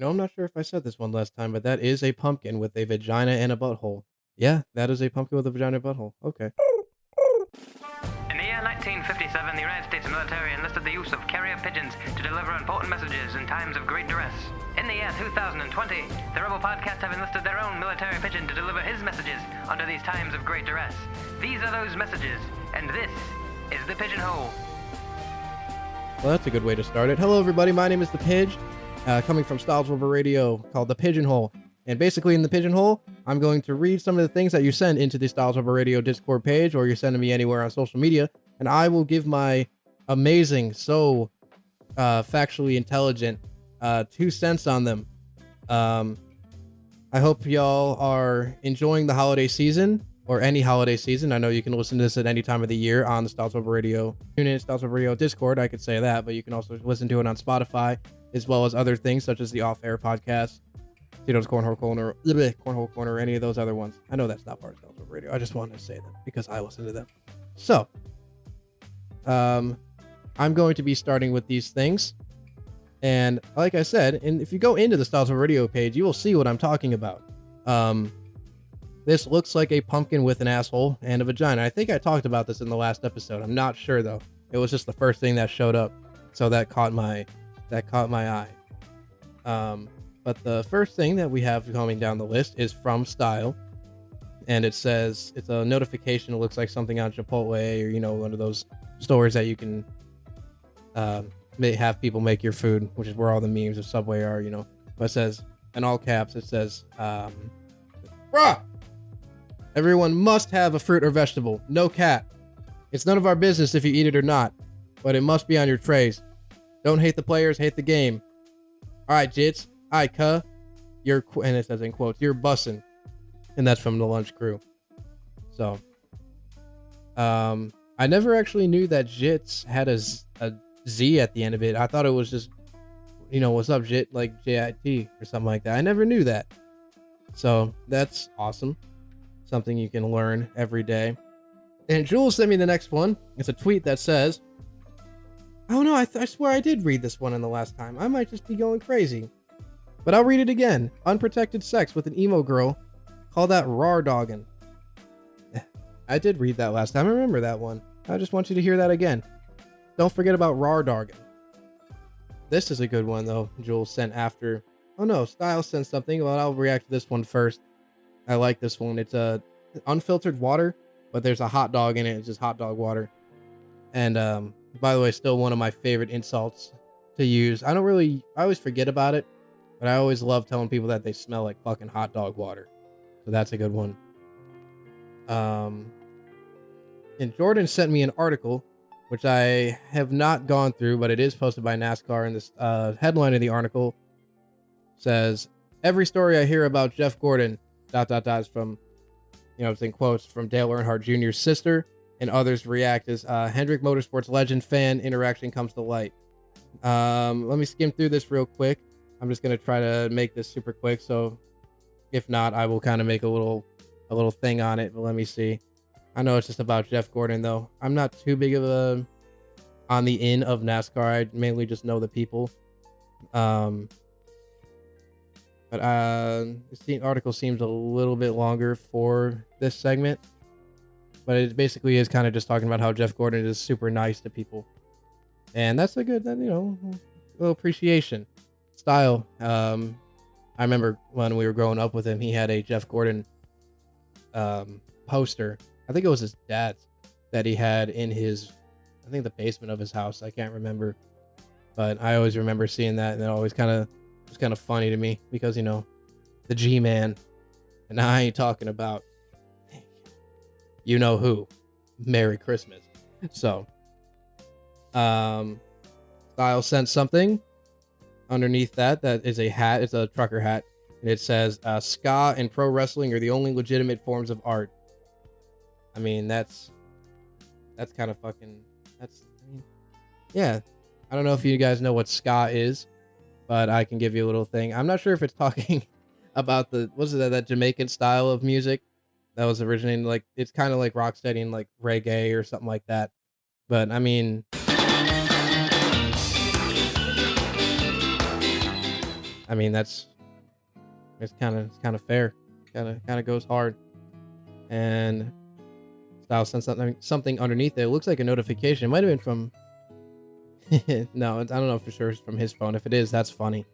I'm not sure if I said this one last time, but that is a pumpkin with a vagina and a butthole. Yeah, that is a pumpkin with a vagina and butthole. Okay. In the year 1957, the United States military enlisted the use of carrier pigeons to deliver important messages in times of great duress. In the year 2020, the Rebel Podcast have enlisted their own military pigeon to deliver his messages under these times of great duress. These are those messages, and this is the Pigeonhole. Well, that's a good way to start it. Hello, everybody. My name is The Pidge, coming from Styles Rubber Radio, called The Pigeonhole. And basically, in The Pigeonhole, I'm going to read some of the things that you send into the Styles Rubber Radio Discord page, or you're sending me anywhere on social media, and I will give my amazing, factually intelligent 2 cents on them. I hope y'all are enjoying the holiday season, or any holiday season. I know you can listen to this at any time of the year on the Styles Rubber Radio, tune in Styles Rubber Radio Discord, I could say that, but you can also listen to it on Spotify, as well as other things such as the Off-Air podcast, Tito's Cornhole Corner, or any of those other ones. I know that's not part of Styles Rubber Radio. I just wanted to say them because I listen to them. So, I'm going to be starting with these things. And like I said, and if you go into the Styles Rubber Radio page, you will see what I'm talking about. This looks like a pumpkin with an asshole and a vagina. I think I talked about this in the last episode. I'm not sure though. It was just the first thing that showed up, so that caught my eye. But the first thing that we have coming down the list is from Style, and it says it's a notification. It looks like something on Chipotle, or one of those stores that you can have people make your food, which is where all the memes of Subway are. But it says in all caps, it says, "Bruh! Everyone must have a fruit or vegetable. No cat. It's none of our business if you eat it or not, but it must be on your trays. Don't hate the players, hate the game. All right, Jits. All right, cuh. And it says in quotes, you're bussin'." And that's from the Lunch Crew. So, I never actually knew that Jits had a Z at the end of it. I thought it was just, what's up, Jit, like JIT or something like that. I never knew that. So that's awesome. Something you can learn every day. And Jules sent me the next one. It's a tweet that says, "Oh no, I swear I did read this one in the last time. I might just be going crazy. But I'll read it again. Unprotected sex with an emo girl. Call that rar doggin'." I did read that last time. I remember that one. I just want you to hear that again. Don't forget about rar doggin'. This is a good one though. Jules sent after. Oh no, Styles sent something. Well, I'll react to this one first. I like this one. It's unfiltered water, but there's a hot dog in it. It's just hot dog water. And by the way, still one of my favorite insults to use. I always forget about it, but I always love telling people that they smell like fucking hot dog water. So that's a good one. And Jordan sent me an article, which I have not gone through, but it is posted by NASCAR. And this headline of the article says, "Every story I hear about Jeff Gordon, ... is from, it's in quotes, from Dale Earnhardt Jr.'s sister, and others react as Hendrick Motorsports legend fan interaction comes to light." Let me skim through this real quick. I'm just going to try to make this super quick. So if not, I will kind of make a little thing on it, but let me see. I know it's just about Jeff Gordon though. I'm not too big of on the in of NASCAR. I mainly just know the people. But the article seems a little bit longer for this segment. But it basically is kind of just talking about how Jeff Gordon is super nice to people. And that's a good, little appreciation. Style. I remember when we were growing up with him, he had a Jeff Gordon poster. I think it was his dad's that he had in the basement of his house. I can't remember. But I always remember seeing that, and it always it's kind of funny to me because, the G-Man, and I ain't talking about, who. Merry Christmas. So, Style sent something underneath that is a hat. It's a trucker hat, and it says, "Ska and pro wrestling are the only legitimate forms of art." I mean, that's kind of fucking, yeah. I don't know if you guys know what ska is, but I can give you a little thing. I'm not sure if it's talking about that Jamaican style of music that was originating, it's kind of like rocksteady and like reggae or something like that. But I mean, I mean, it's kind of fair. Kind of goes hard. And Style sent something underneath it. It looks like a notification. It might have been from. No, I don't know for sure it's from his phone. If it is, that's funny.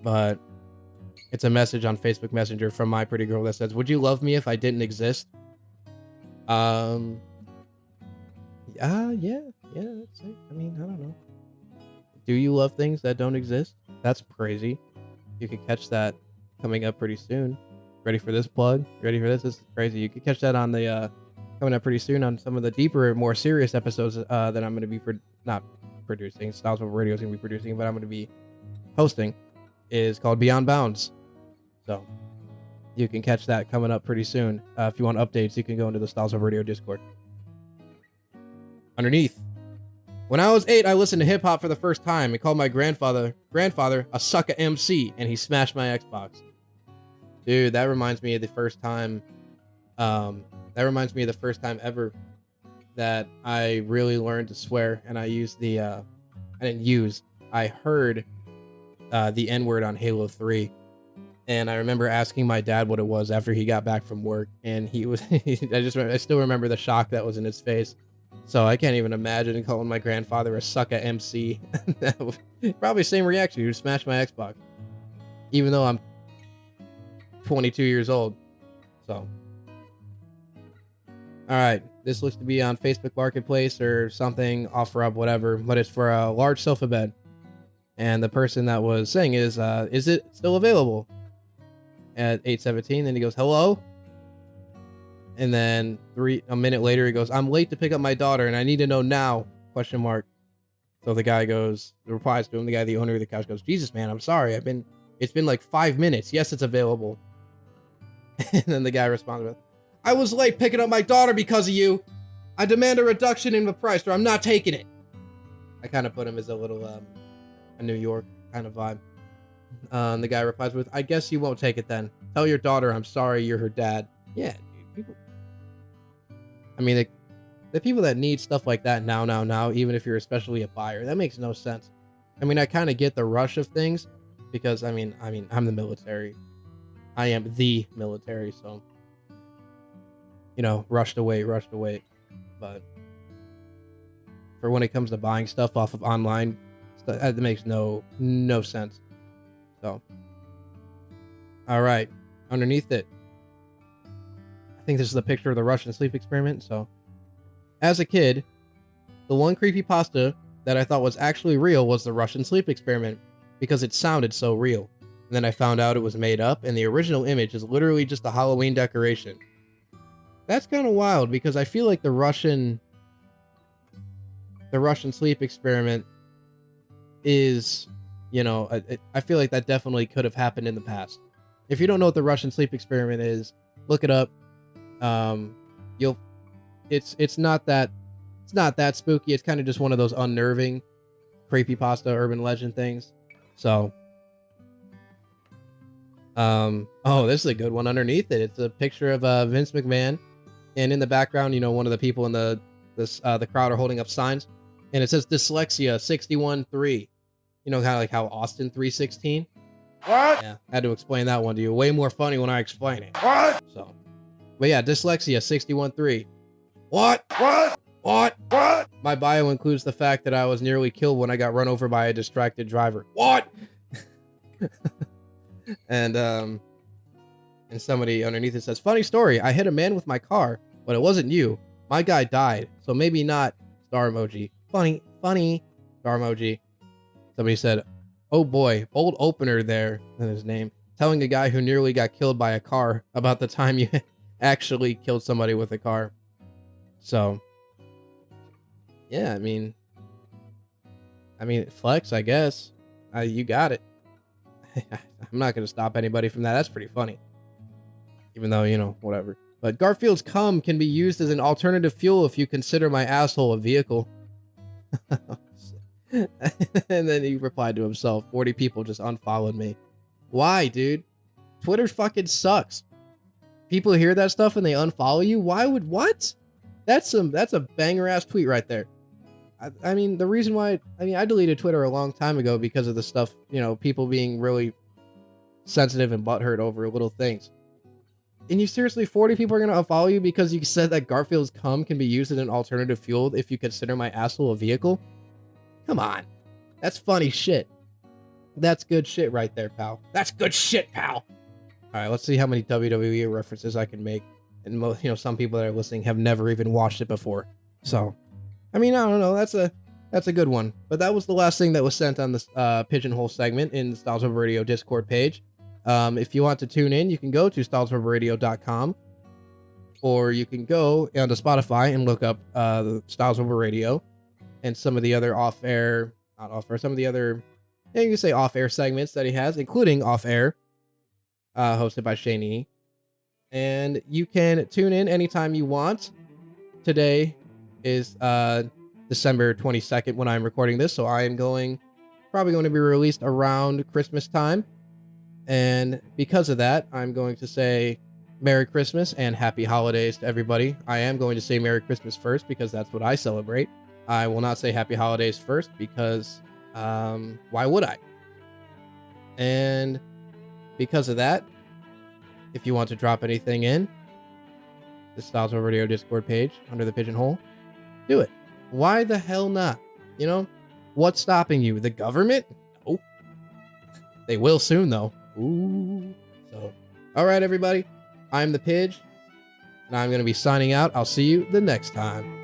But it's a message on Facebook Messenger from my pretty girl that says, "Would you love me if I didn't exist?" Yeah. That's it. I mean, I don't know. Do you love things that don't exist? That's crazy. You could catch that coming up pretty soon. Ready for this plug? Ready for this? This is crazy. You could catch that on the coming up pretty soon on some of the deeper, more serious episodes that I'm going to be not producing. Styles of Radio is going to be producing, but I'm going to be hosting. Is called Beyond Bounds. So you can catch that coming up pretty soon. If you want updates, you can go into the Styles of Radio Discord. Underneath. When I was 8, I listened to hip hop for the first time and called my grandfather a sucker MC, and he smashed my Xbox. Dude, that reminds me of the first time. That reminds me of the first time ever that I really learned to swear, and I used the. I heard the N-word on Halo 3, and I remember asking my dad what it was after he got back from work, and he was. I still remember the shock that was in his face. So I can't even imagine calling my grandfather a sucker MC. Probably same reaction. You smashed my Xbox, even though I'm 22 years old. So, all right, this looks to be on Facebook Marketplace or something, OfferUp, whatever. But it's for a large sofa bed, and the person that was saying is it still available? At 8:17, then he goes, "Hello." And then a minute later, he goes, "I'm late to pick up my daughter, and I need to know now, ? So the guy replies to him, the owner of the couch goes, "Jesus, man, I'm sorry. It's been like 5 minutes. Yes, it's available." And then the guy responds with, "I was late picking up my daughter because of you. I demand a reduction in the price, or I'm not taking it." I kind of put him as a little, a New York kind of vibe. And the guy replies with, "I guess you won't take it then. Tell your daughter I'm sorry you're her dad." Yeah, dude, people. I mean, the people that need stuff like that now, even if you're especially a buyer, that makes no sense. I mean, I kind of get the rush of things because, I mean, I'm the military. I am the military, so, rushed away. But for when it comes to buying stuff off of online, that makes no sense. So, all right, underneath it, I think this is a picture of the Russian sleep experiment. So, as a kid, the one creepypasta that I thought was actually real was the Russian sleep experiment because it sounded so real. And then I found out it was made up, and the original image is literally just a Halloween decoration. That's kind of wild because I feel like the Russian sleep experiment is, I feel like that definitely could have happened in the past. If you don't know what the Russian sleep experiment is, look it up. It's not that spooky. It's kind of just one of those unnerving creepypasta urban legend things. So, this is a good one underneath it. It's a picture of Vince McMahon, and in the background, one of the people in the crowd are holding up signs, and it says dyslexia 61-3. Kind of like how Austin 316. What? Yeah, I had to explain that one to you. Way more funny when I explain it. What? So, but yeah, dyslexia 61-3. What? What? What? What? My bio includes the fact that I was nearly killed when I got run over by a distracted driver. What? And somebody underneath it says, "Funny story. I hit a man with my car, but it wasn't you. My guy died, so maybe not." Star emoji. Funny. Star emoji. Somebody said, "Oh boy, bold opener there," in his name, telling a guy who nearly got killed by a car about the time you actually killed somebody with a car. So, yeah, I mean, flex, I guess. You got it. I'm not going to stop anybody from that. That's pretty funny. Even though, whatever. But Garfield's cum can be used as an alternative fuel if you consider my asshole a vehicle. And then he replied to himself, 40 people just unfollowed me. Why, dude? Twitter fucking sucks. People hear that stuff and they unfollow you? What? That's a banger ass tweet right there. I mean, the reason why, I deleted Twitter a long time ago because of the stuff, people being really sensitive and butthurt over little things. And you seriously, 40 people are going to unfollow you because you said that Garfield's cum can be used as an alternative fuel if you consider my asshole a vehicle? Come on. That's funny shit. That's good shit right there, pal. That's good shit, pal. All right, let's see how many WWE references I can make. And some people that are listening have never even watched it before. So, I mean, I don't know. That's a good one. But that was the last thing that was sent on this Pigeonhole segment in the Styles Over Radio Discord page. If you want to tune in, you can go to stylesoverradio.com, or you can go onto Spotify and look up the Styles Over Radio and some of the other some of the other, you can say off-air segments that he has, including Off-Air, hosted by Shane E. And you can tune in anytime you want. Today is December 22nd when I'm recording this, so I am probably going to be released around Christmas time. And because of that, I'm going to say Merry Christmas and Happy Holidays to everybody. I am going to say Merry Christmas first because that's what I celebrate. I will not say Happy Holidays first because why would I? And because of that, if you want to drop anything in the Styles Over Radio Discord page under the Pigeonhole, do it. Why the hell not? What's stopping you? The government? No. They will soon, though. Ooh. So, all right, everybody. I'm the Pidge, and I'm going to be signing out. I'll see you the next time.